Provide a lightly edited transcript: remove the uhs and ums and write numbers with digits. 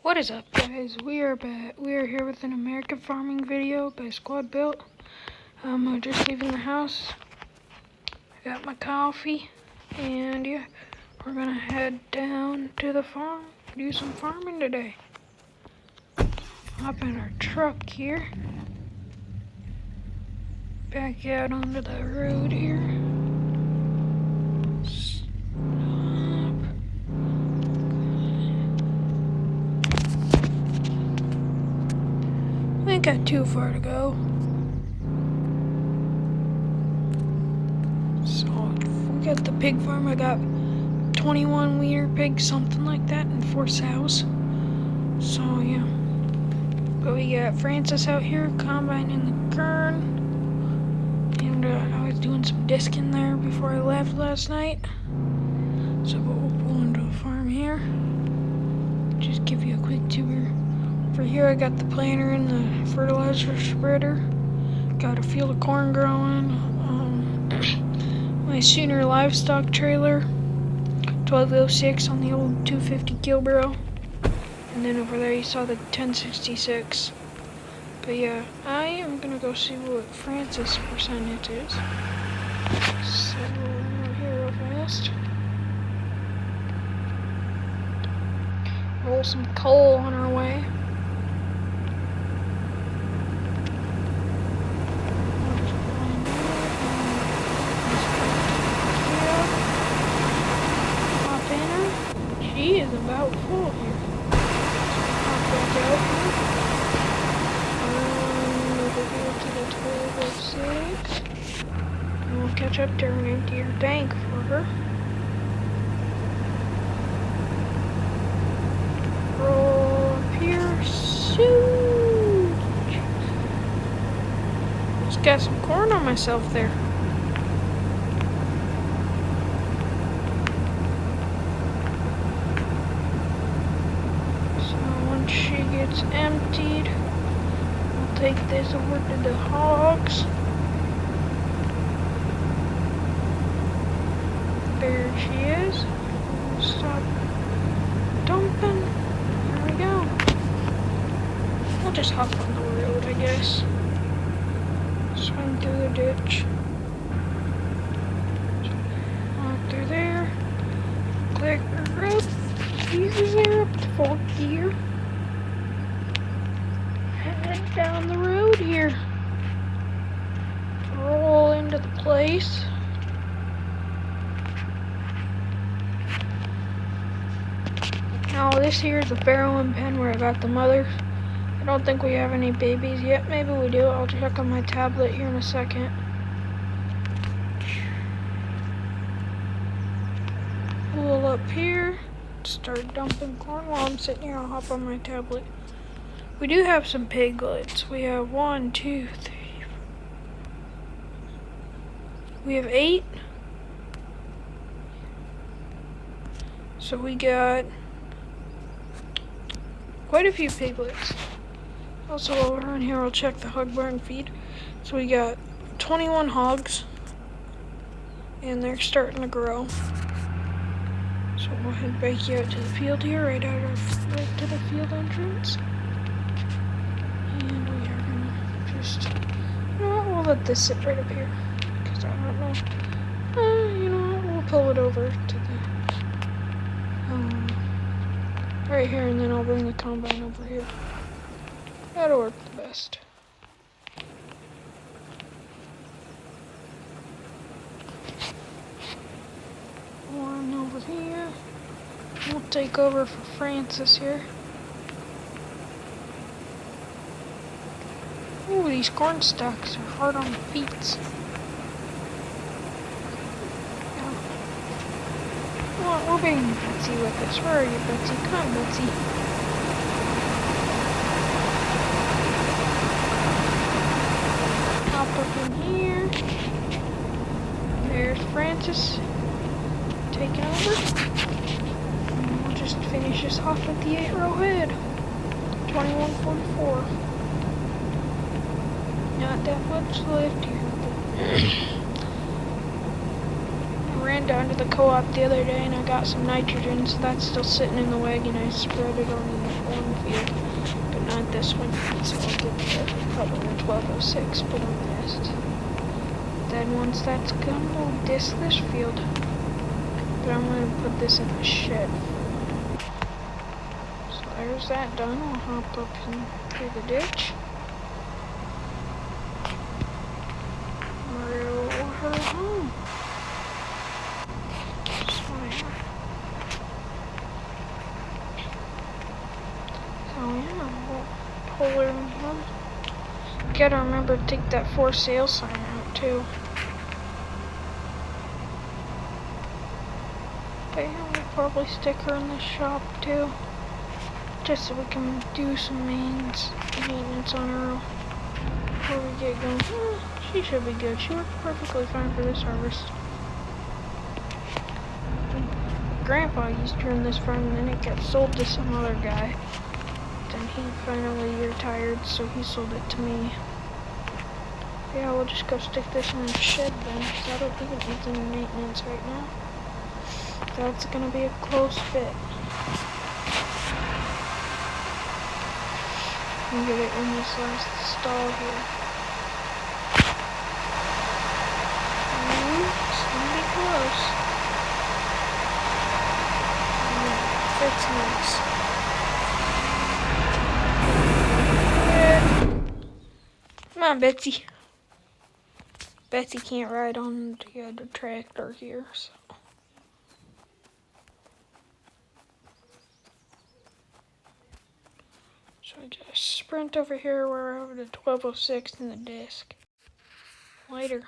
What is up, guys? We are here with an American farming video by squadbuilt. I'm just leaving the house. I got my coffee, and yeah, we're gonna head down to the farm, do some farming today. Hop in our truck here, back out onto the road here. I ain't got too far to go. So we got the pig farm. I got 21 wiener pigs, something like that, and 4 sows. So yeah. But we got Francis out here combining the corn. And I was doing some disking there before I left last night. So we'll pull into the farm here. Just give you a quick tour. For here I got the planter and the fertilizer spreader. Got a field of corn growing. My Sooner livestock trailer. 1206 on the old 250 Kilbro. And then over there you saw the 1066. But yeah, I am gonna go see what Francis' percentage is. So we're here real fast. Roll some coal on our way. She is about full here. Hop back out here. Over here to the 1206. And we'll catch up to her and empty her tank for her. Roll up here. Shoot! Just got some corn on myself there. She gets emptied. We'll take this over to the hogs. There she is. We'll stop dumping. There we go. We'll just hop on the road, I guess. Swing through the ditch. Hop through there. Click her up. Easy there up to 4th gear. Head down the road here. Roll into the place. Now this here is the farrowing pen where I got the mother. I don't think we have any babies yet. Maybe we do. I'll check on my tablet here in a second. Pull up here. Start dumping corn while I'm sitting here. I'll hop on my tablet. We do have some piglets. We have 1, 2, 3. We have 8. So we got quite a few piglets. Also, while we're on here, I'll check the hog barn feed. So we got 21 hogs, and they're starting to grow. So we'll head back out to the field here, right to the field entrance. And we are gonna just, you know what, we'll let this sit right up here, because I don't know. You know what, we'll pull it over to the, right here, and then I'll bring the combine over here. That'll work the best. One over here. We'll take over for Francis here. Ooh, these corn stalks are hard on the feet. Well, we're bringing Betsy with us. Where are you, Betsy? Come on, Betsy. Hop up in here. There's Francis taking over. And we'll just finish this off with the 8-row head. 2144. Not that much left here. I ran down to the co-op the other day and I got some nitrogen, so that's still sitting in the wagon. I spread it on one field, but not this one. So I'll get probably the 1206 put on this. Then once that's done, we'll disc this field. But I'm going to put this in the shed. So there's that done. I'll hop up through the ditch. Mario her home. So yeah, we'll pull her in home. Gotta remember to take that for sale sign out too. But yeah, we'll probably stick her in the shop too. Just so we can do some maintenance on her before we get going. She should be good. She worked perfectly fine for this harvest. Grandpa used her in this farm and then it got sold to some other guy. Then he finally retired, so he sold it to me. Yeah, we'll just go stick this in the shed then, because I don't think it needs any maintenance right now. That's gonna be a close fit. And get it in this last stall here. It's gonna be close. Fits nice. Come on, Betsy. Betsy can't ride on the other tractor here, so. So I just sprint over here where I have the 1206 in the disc. Later.